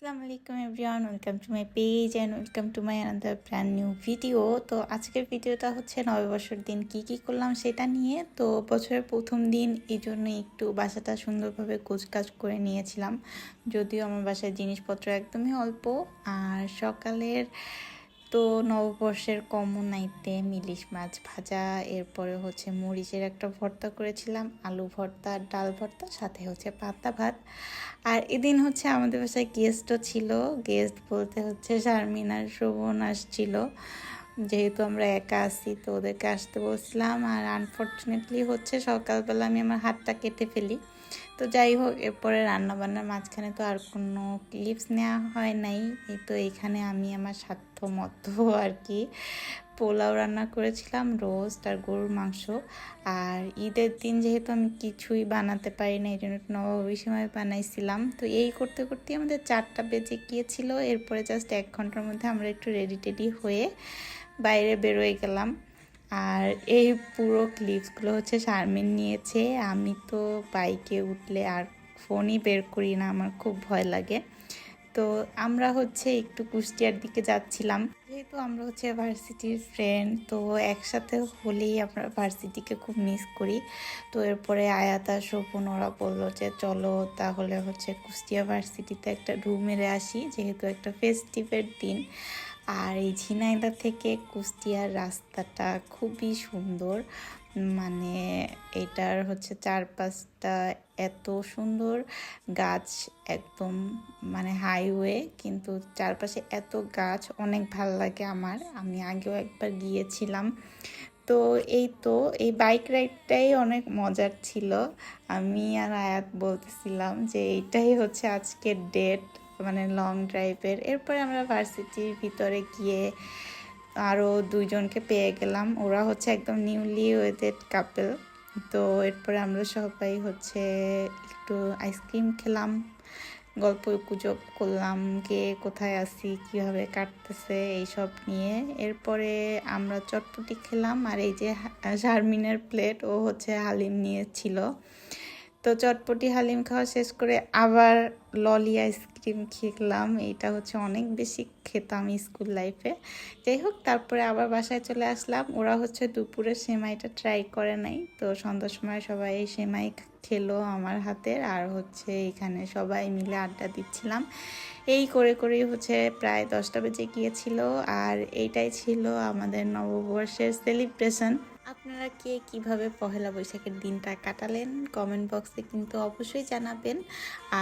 আসসালামু আলাইকুম everyone, welcome to my page and welcome to my another brand new video. তো আজকের ভিডিওটা হচ্ছে নববর্ষের দিন কি কি করলাম সেটা নিয়ে। তো বছরের প্রথম দিন এই জন্য একটু বাসাটা সুন্দরভাবে গোছগাছ করে নিয়েছিলাম, যদিও আমার বাসায় জিনিসপত্র একদমই অল্প। আর সকালের তো নববর্ষের কমন আইটেম ইলিশ মাছ ভাজা, এরপরে হচ্ছে মরিচের একটা ভর্তা করেছিলাম, আলু ভর্তা, ডাল ভর্তা, সাথে হচ্ছে পান্তা ভাত। আর এদিন হচ্ছে আমাদের বাসায় গেস্টও ছিল। গেস্ট বলতে হচ্ছে শারমিন আর শোভন আসছিল। যেহেতু আমরা একা আছি তো ওদেরকে আসতে বলছিলাম, আর আনফর্চুনেটলি হচ্ছে সকালবেলা আমি আমার হাতটা কেটে ফেলি। তো যাই হোক, এরপরে রান্নাবান্নার মাঝখানে তো আর কোনো ক্লিপস নেওয়া হয় নাই। এই তো এইখানে আমি আমার সাধ্য মতো আর কি পোলাও রান্না করেছিলাম, রোস্ট আর গরুর মাংস। আর ঈদের দিন যেহেতু আমি কিছুই বানাতে পারি না, এই জন্য নববী সময় বানাইছিলাম। তো এই করতে করতে আমাদের 4টা বেজে গিয়েছিল। এরপরে জাস্ট 1 ঘন্টার মধ্যে আমরা একটু রেডি টেডি হয়ে বাইরে বেরোয় গেলাম। আর এই পুরো ক্লিপসগুলো হচ্ছে শারমিন নিয়েছে। আমি তো বাইকে উঠলে আর ফোনই বের করি না, আমার খুব ভয় লাগে। তো আমরা হচ্ছে একটু কুষ্টিয়ার দিকে যাচ্ছিলাম, যেহেতু আমরা হচ্ছে ভার্সিটির ফ্রেন্ড, তো একসাথে হলেই আমরা ভার্সিটিকে খুব মিস করি। তো এরপরে আয়াতা শোভন ওরা বললো যে চলো তাহলে হচ্ছে কুষ্টিয়া ভার্সিটিতে একটা রুম মেরে আসি, যেহেতু একটা ফেস্টিভের দিন। আর এই ঝিনাইদহ থেকে কুষ্টিয়ার রাস্তাটা খুবই সুন্দর, মানে এটার হচ্ছে চারপাশটা এত সুন্দর, গাছ একদম, মানে হাইওয়ে কিন্তু চারপাশে এত গাছ, অনেক ভাল লাগে আমার। আমি আগেও একবার গিয়েছিলাম। তো এই তো এই বাইক রাইডটাই অনেক মজার ছিল। আমি আর আয়াত বলতেছিলাম যে এইটাই হচ্ছে আজকের ডেট, মানে লং ড্রাইভের। এরপরে আমরা ভার্সিটির ভিতরে গিয়ে আরও 2জনকে পেয়ে গেলাম, ওরা হচ্ছে একদম নিউলি ওয়েডেড কাপল। তো এরপরে আমরা সবাই হচ্ছে একটু আইসক্রিম খেলাম, গল্প গুজব করলাম, কে কোথায় আছি, কীভাবে কাটতেছে এইসব নিয়ে। এরপরে আমরা চটপটি খেলাম, আর এই যে শারমিনের প্লেট, ও হচ্ছে হালিম নিয়েছিল। তো চটপটি হালিম খাওয়া শেষ করে আবার ললি আইসক্রিম খেলাম। এইটা হচ্ছে অনেক বেশি খেতাম স্কুল লাইফে। যাই হোক, তারপরে আবার বাসায় চলে আসলাম। ওরা হচ্ছে দুপুরে সেমাইটা ট্রাই করে নাই, তো সন্ধ্যার সময় সবাই সেমাই খেলো আমার হাতের। আর হচ্ছে এখানে সবাই মিলে আড্ডা দিচ্ছিলাম। এই করে করেই হচ্ছে প্রায় 10টা বেজে গিয়েছিল। আর এইটাই ছিল আমাদের নববর্ষের সেলিব্রেশন। আপনারা কে কিভাবে পহেলা বৈশাখের দিনটা কাটালেন কমেন্ট বক্সে কিন্তু অবশ্যই জানাবেন।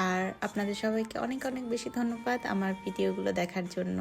আর আপনাদের সবাইকে অনেক অনেক বেশি ধন্যবাদ আমার ভিডিওগুলো দেখার জন্য।